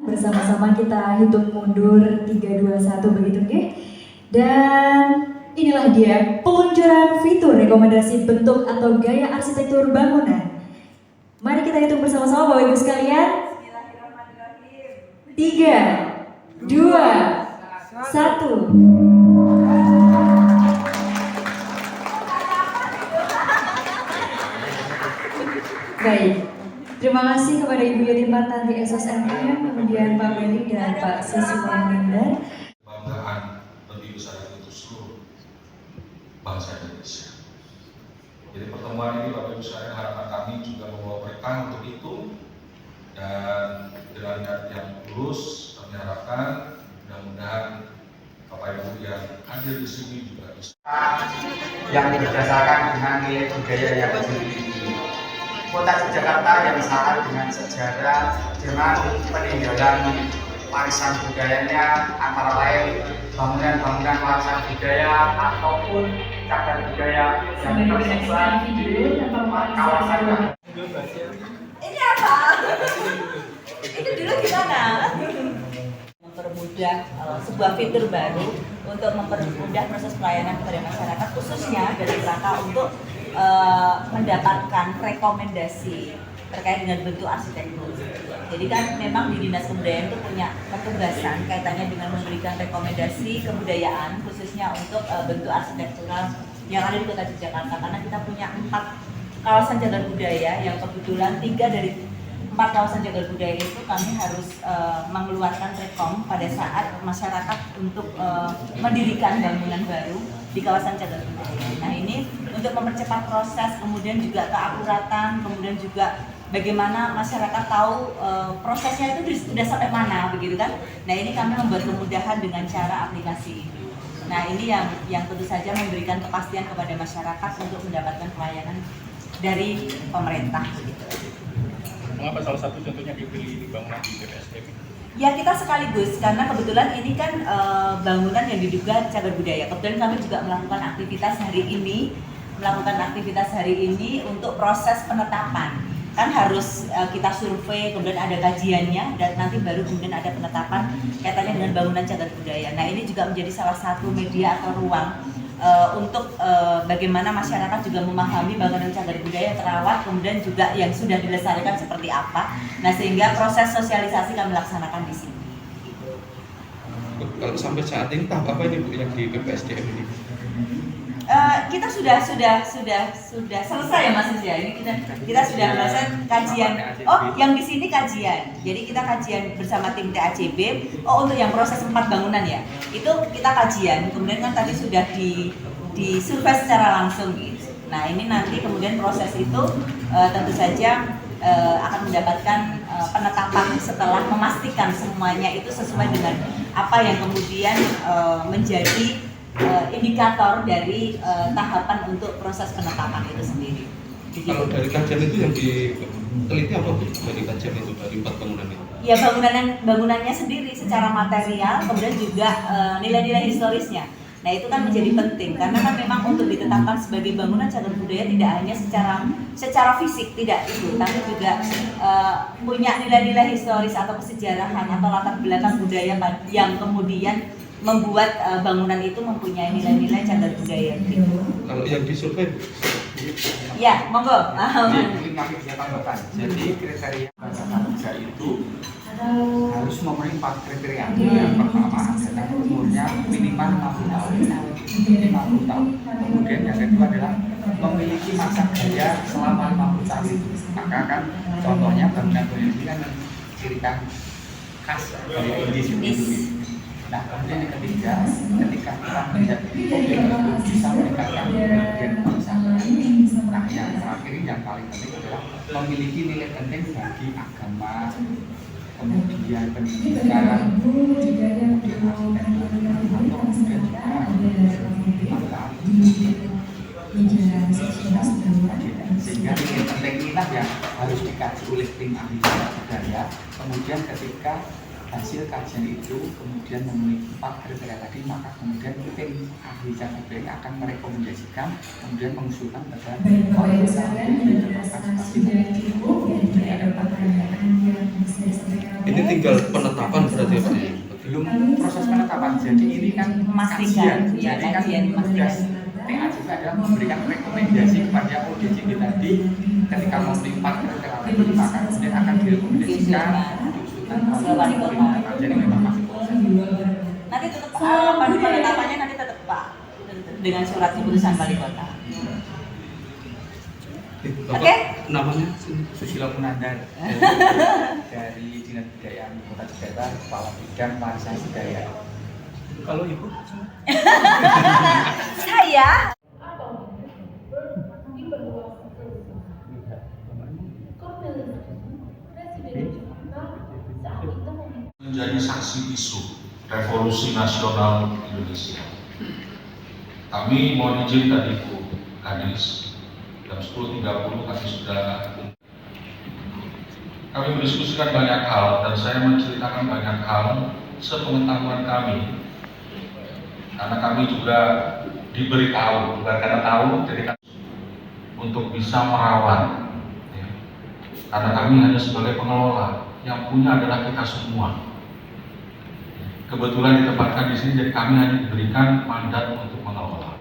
Bersama-sama kita hitung mundur 3, 2, 1 begitu oke? Dan inilah dia peluncuran fitur rekomendasi bentuk atau gaya arsitektur bangunan. Mari kita hitung bersama-sama Bapak Ibu sekalian. 3, 2, 1. Baik, terima kasih kepada Ibu Yati Martanti SSNM, kemudian Pak Benny dan Pak Siswa Nindar. Banggaan lebih besar untuk seluruh bangsa Indonesia. Jadi pertemuan ini Bapak Ibu sekalian harapan kami juga membawa mereka untuk itu, dan dengan niat yang tulus kami harapkan mudah-mudahan Bapak Ibu yang hadir di sini juga bisa yang berdasarkan dengan nilai budaya yang tinggi. Kota Yogyakarta yang syarat dengan sejarah, dengan peninggalan warisan budayanya, antara lain bangunan-bangunan warisan budaya ataupun cagar budaya yang tersebar di kawasan. Ini apa? Itu dulu gimana? Mempermudah sebuah fitur baru untuk mempermudah proses pelayanan kepada masyarakat, khususnya dalam rangka untuk mendapatkan rekomendasi terkait dengan bentuk arsitektur. Jadi kan memang di Dinas Kebudayaan itu punya petugasan kaitannya dengan memberikan rekomendasi kebudayaan khususnya untuk bentuk arsitektural yang ada di Kota Yogyakarta, karena kita punya 4 kawasan cagar budaya yang kebetulan 3 dari 4 kawasan cagar budaya itu kami harus mengeluarkan rekom pada saat masyarakat untuk mendirikan bangunan baru di kawasan cagar budaya. Nah ini untuk mempercepat proses, kemudian juga keakuratan, kemudian juga bagaimana masyarakat tahu prosesnya itu sudah sampai mana begitu kan. Nah ini kami membuat kemudahan dengan cara aplikasi. Nah ini yang tentu saja memberikan kepastian kepada masyarakat untuk mendapatkan pelayanan dari pemerintah. Mengapa salah satu contohnya dipilih bangunan di BPSDM? Ya kita sekaligus, karena kebetulan ini kan bangunan yang diduga cagar budaya. Kebetulan kami juga melakukan aktivitas hari ini untuk proses penetapan. Kan harus kita survei, kemudian ada kajiannya, dan nanti baru kemudian ada penetapan kaitannya dengan bangunan cagar budaya. Nah ini juga menjadi salah satu media atau ruang untuk bagaimana masyarakat juga memahami bangunan cagar budaya terawat, kemudian juga yang sudah dilestarikan seperti apa. Nah sehingga proses sosialisasi kami laksanakan di sini. Kalau sampai saat ini tahap apa ini Bu yang di BPSDM ini? Kita sudah selesai ya Mas ya. Ini kita sudah melakukan kajian. Oh, yang di sini kajian. Jadi kita kajian bersama tim TACB. Oh, untuk yang proses 4 bangunan ya. Itu kita kajian. Kemudian kan tadi sudah di survei secara langsung gitu. Nah, ini nanti kemudian proses itu tentu saja akan mendapatkan penetapan setelah memastikan semuanya itu sesuai dengan apa yang kemudian menjadi indikator dari tahapan untuk proses penetapan itu sendiri. Kalau dari kajian itu yang diteliti apa Bu? Dari kajian itu dari 4 bangunan itu? Ya bangunannya sendiri secara material, kemudian juga nilai-nilai historisnya. Nah itu kan menjadi penting karena kan memang untuk ditetapkan sebagai bangunan cagar budaya tidak hanya secara fisik tidak itu, tapi juga punya nilai-nilai historis atau kesejarahan atau latar belakang budaya yang kemudian membuat bangunan itu mempunyai nilai-nilai cagar budaya. Kalau yang disurvei Bu? Ya, monggo. Mungkin kami bisa tambahkan. Jadi kriteria bangsa itu harus memenuhi 4 kriteria. Yang pertama adalah umurnya minimal 60 tahun. 50 tahun. Kemudian yang kedua adalah memiliki masa jaya selama 50 tahun. Maka kan contohnya bangunan ini kan cirikan khas dari Indonesia. Nah, kemudian yang ketiga, ketika kita melihat objek bisa meningkatkan kemudian pariwisata. Nah, yang terakhir yang paling penting adalah memiliki nilai penting bagi agama, kemudian pendidikan, kemudian arsitektur, atau kemudian juga sehingga nilai penting inilah yang harus dikaji oleh tim ahli budaya. Kemudian ketika hasil kajian itu kemudian memenuhi 4 kriteria tadi, maka kemudian tim ahli KPPN akan merekomendasikan, kemudian mengusulkan pada Baik Bapak Ibu sekalian, penjelasan sudah cukup dan tidak ada pertanyaan yang bisa disampaikan. Ini tinggal penetapan berarti ya Pak ya? Belum proses penetapan, jadi ini kan Memastikan, kajian, ya, jadi kan kajian, tugas memastikan. TA juga adalah memberikan rekomendasi kepada ODJB tadi ketika memenuhi 4 kriteria tadi, maka kemudian akan direkomendasikan diusulkan ke wali kota. Jadi memang masih proses. Nanti tetap penetapannya nanti tetap Pak dengan surat keputusan wali kota. Bapak, Oke. namanya Susilo Munandar dari Dinas Kebudayaan Kota Jakarta, Kepala Bidang Warisan Budaya. Kalau Ibu? Saya menjadi saksi bisu revolusi nasional Indonesia. Kami mohon izin tadi Bu Kadis, jam 10.30 kami sudah mendiskusikan banyak hal dan saya menceritakan banyak hal sepengetahuan kami, karena kami juga diberitahu, bukan karena tahu, jadi kami untuk bisa merawat, ya. Karena kami hanya sebagai pengelola, yang punya adalah kita semua. Kebetulan ditempatkan di sini, jadi kami hanya diberikan mandat untuk mengelola.